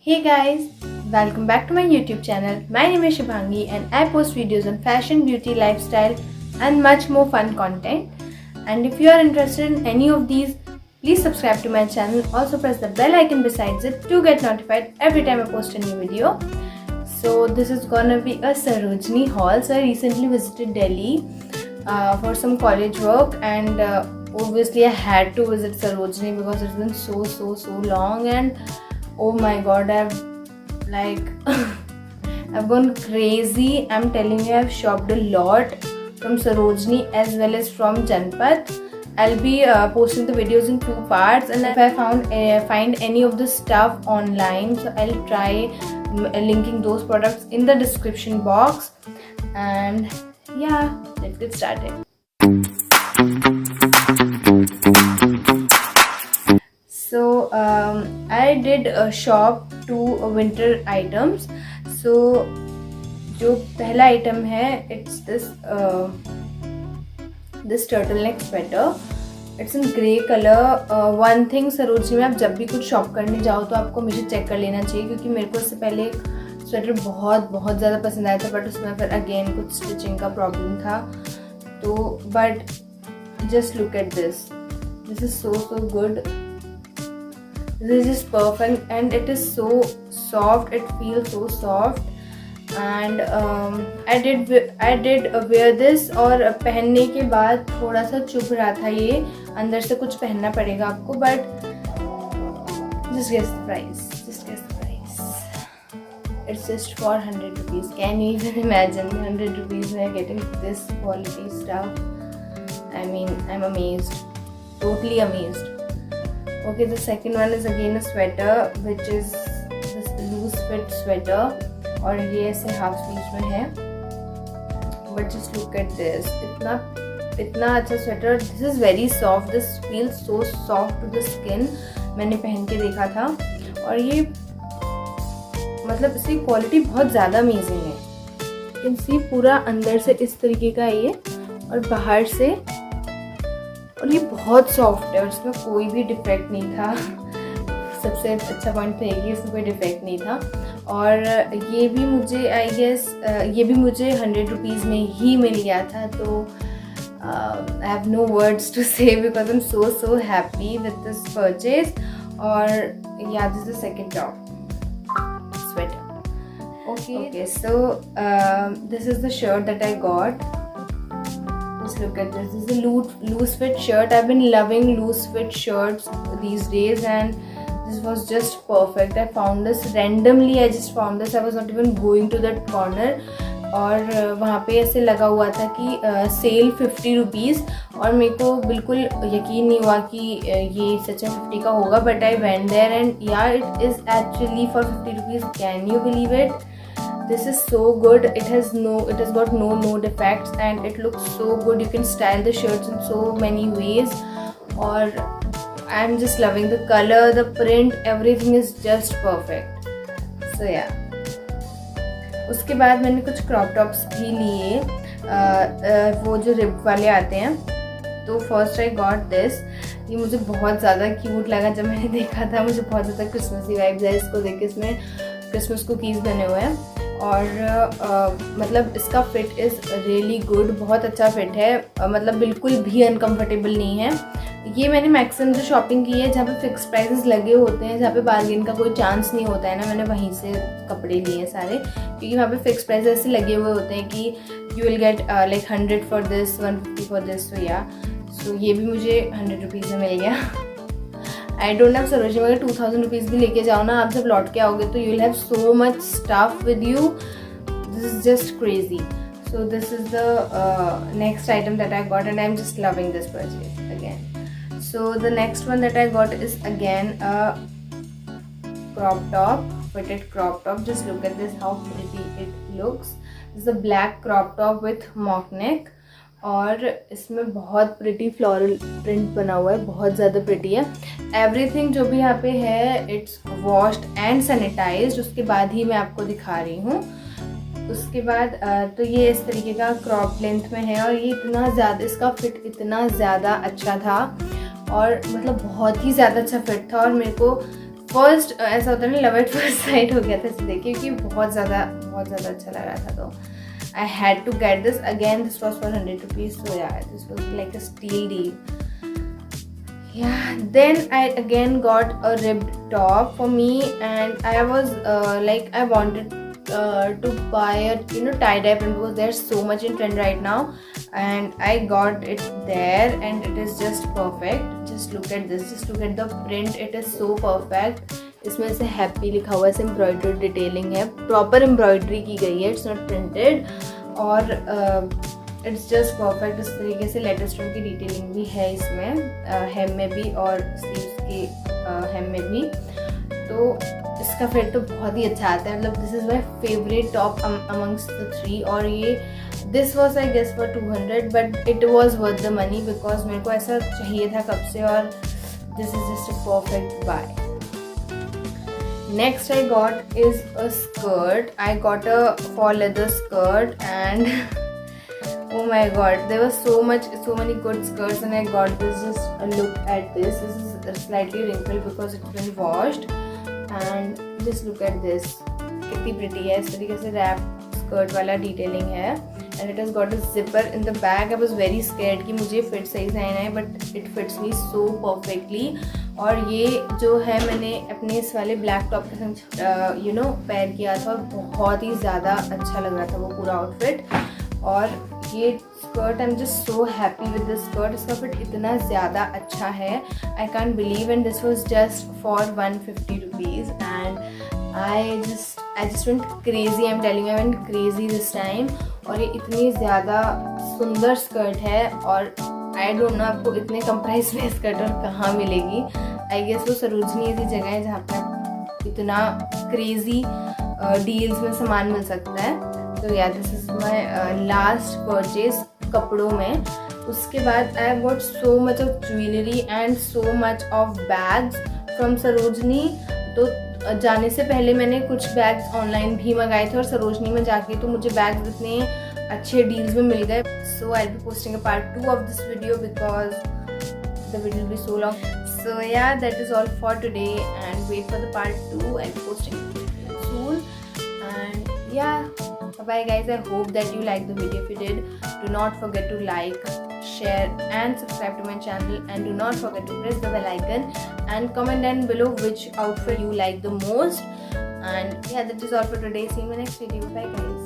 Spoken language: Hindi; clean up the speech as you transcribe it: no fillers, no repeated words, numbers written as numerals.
Hey guys, welcome back to my YouTube channel. My name is Shubhangi and I post videos on fashion, beauty, lifestyle and much more fun content. And if you are interested in any of these, please subscribe to my channel. Also press the bell icon besides it to get notified every time I post a new video. So this is gonna be a Sarojini haul. So I recently visited Delhi for some college work and obviously I had to visit Sarojini because it's been so long and oh my god, I've gone crazy. I'm telling you, I've shopped a lot from Sarojini as well as from Janpat. I'll be posting the videos in 2 parts, and if I find any of the stuff online, so I'll try linking those products in the description box. And yeah, let's get started. So I did shop 2 winter items. So जो पहला item है, it's this turtleneck sweater. It's in grey color. One thing Sarojini में आप जब भी कुछ शॉप करने जाओ तो आपको हमेशा चेक कर लेना चाहिए, क्योंकि मेरे को इससे पहले एक स्वेटर बहुत ज़्यादा पसंद आया था, बट उसमें फिर अगेन कुछ स्टिचिंग का प्रॉब्लम था. तो but just look at this is so good. This is just perfect and it is so soft. It feels so soft and I did wear this और पहनने के बाद थोड़ा सा चुभ रहा था. ये अंदर से कुछ पहनना पड़ेगा आपको, but just guess the price. It's just for 100 rupees. Can you even imagine 100 rupees we are getting this quality stuff? I mean, I'm amazed, totally amazed. Okay, the second one is again a sweater, which is this loose fit sweater और ये ऐसे हाफ स्लीव्स में है. But just look at this, इतना अच्छा sweater. This is very soft. This feels so soft to the skin. मैंने पहन के देखा था और ये मतलब इसकी क्वालिटी बहुत ज़्यादा अमेजिंग है. You can see पूरा अंदर से इस तरीके का है ये और बाहर से, और ये बहुत सॉफ्ट है और इसमें कोई भी डिफेक्ट नहीं था. सबसे अच्छा पॉइंट था कि इसमें कोई डिफेक्ट नहीं था. और ये भी मुझे आई गेस ये भी मुझे 100 रुपीज़ में ही मिल गया था. तो I have no words to say because I am so happy with this purchase. और या this is the second top sweater. Okay, so this is the shirt that I got. Just look at this. This is a loose fit shirt. I've been loving loose fit shirts these days and this was just perfect. I found this randomly. I just found this. I was not even going to that corner और वहाँ पे ऐसे लगा हुआ था कि सेल 50 रुपीज़ और मेरे को बिल्कुल यकीन नहीं हुआ कि ये सच में 50 का होगा. But I went there and यार it is actually for 50 rupees. Can you believe it? This is so good. It has got no defects and it looks so good. You can style the shirts in so many ways or I'm just loving the color, the print, everything is just perfect. So yeah. उसके बाद मैंने कुछ क्रॉप टॉप्स भी लिए, वो जो रिब वाले आते हैं. तो फर्स्ट आई गॉट दिस. ये मुझे बहुत ज़्यादा क्यूट लगा जब मैंने देखा था. मुझे बहुत ज़्यादा क्रिसमसी वाइब्स है इसको देख के. इसमें क्रिसमस कुकीज़ बने हुए हैं और मतलब इसका फिट इज़ रियली गुड. बहुत अच्छा फिट है, मतलब बिल्कुल भी अनकंफर्टेबल नहीं है. ये मैंने मैक्सिमम जो शॉपिंग की है जहाँ पे फिक्स प्राइसेस लगे होते हैं, जहाँ पे बार्गेन का कोई चांस नहीं होता है ना, मैंने वहीं से कपड़े लिए सारे, क्योंकि वहाँ पे फिक्स प्राइसेस ऐसे लगे हुए होते हैं कि you will get like 100 for this, 150 for this. तो या सो ये भी मुझे 100 रुपीज़ में मिल गया. आई डोंट हैव सरोजनी में अगर 2000 रुपीज़ भी लेके जाओ ना, आप जब लौट के आओगे तो you will have so much stuff with you. This is just crazy. So this is the next item that I got and I am just loving this purchase again. So the next one that I got is again a crop top, fitted crop top. Just look at this, how pretty it looks. This is a black crop top with mock neck और इसमें बहुत प्रिटी फ्लोरल प्रिंट बना हुआ है, बहुत ज़्यादा प्रिटी है. एवरीथिंग जो भी यहाँ पे है इट्स वॉश्ड एंड सैनिटाइज्ड. उसके बाद ही मैं आपको दिखा रही हूँ. उसके बाद तो ये इस तरीके का क्रॉप लेंथ में है और ये इतना ज़्यादा, इसका फिट इतना ज़्यादा अच्छा था और मतलब बहुत ही ज़्यादा अच्छा फिट था. और मेरे को फर्स्ट ऐसा होता है ना, लव एट फर्स्ट साइट हो गया था इसे देख के, क्योंकि बहुत ज़्यादा अच्छा लग रहा था. तो I had to get this. Again, this was for 100 rupees. So yeah, this was like a steal deal. Yeah. Then I again got a ribbed top for me, and I was like I wanted to buy a tie-dye print because there's so much in trend right now, and I got it there, and it is just perfect. Just look at this. Just look at the print. It is so perfect. इसमें से हैप्पी लिखा हुआ है, एम्ब्रॉयडर्ड डिटेलिंग है, प्रॉपर एम्ब्रॉयडरी की गई है, इट्स नॉट प्रिंटेड, और इट्स जस्ट परफेक्ट. इस तरीके से लेटर स्टोन की डिटेलिंग भी है इसमें, हेम में भी और स्लीव्स की हेम में भी. तो इसका फिट तो बहुत ही अच्छा आता है. मतलब this is my favourite top amongst the 3. और ये this was I guess for 200, but it was worth the money because मेरे को ऐसा चाहिए था कब से, और this is just a perfect buy. Next I got is a skirt. I got a fall leather skirt, and oh my god, there was so many good skirts, and I got this. Just a look at this. This is slightly wrinkled because it's been washed, and just look at this. कितनी pretty है. इस तरीके से wrap skirt वाला detailing है, and it has got a zipper in the back. I was very scared कि मुझे fit सही से आना है, but it fits me so perfectly. और ये जो है मैंने अपने इस वाले ब्लैक टॉप के संग पेयर किया था, और बहुत ही ज़्यादा अच्छा लग रहा था वो पूरा आउटफिट. और ये skirt, I am just so happy with this skirt. इसका फिट इतना ज़्यादा अच्छा है, I can't believe. And this was just for 150 rupees, and I just went crazy. I am telling, I went crazy this time. और ये इतनी ज़्यादा सुंदर स्कर्ट है, और आई डोंट नो आपको इतने कम प्राइस में स्कर्ट और कहाँ मिलेगी. आई गेस वो सरोजनी ऐसी जगह है जहाँ पे इतना क्रेजी डील्स में सामान मिल सकता है. तो या this is my last purchase कपड़ों में. उसके बाद I have got so much of jewellery and so much of bags from Sarojini. तो जाने से पहले मैंने कुछ बैग्स ऑनलाइन भी मंगाए थे, और सरोजनी में जाके तो मुझे बैग्स इतने अच्छे डील्स में मिल गए. So I'll be posting a part 2 of this video because the video will be so long. So yeah, that is all for today, and wait for the part 2. I'll be posting it soon. And yeah, bye guys. I hope that you liked the video. If you did, do not forget to like, share and subscribe to my channel, and do not forget to press the bell icon and comment down below which outfit you like the most. And yeah, that is all for today. See you in my next video. Bye guys.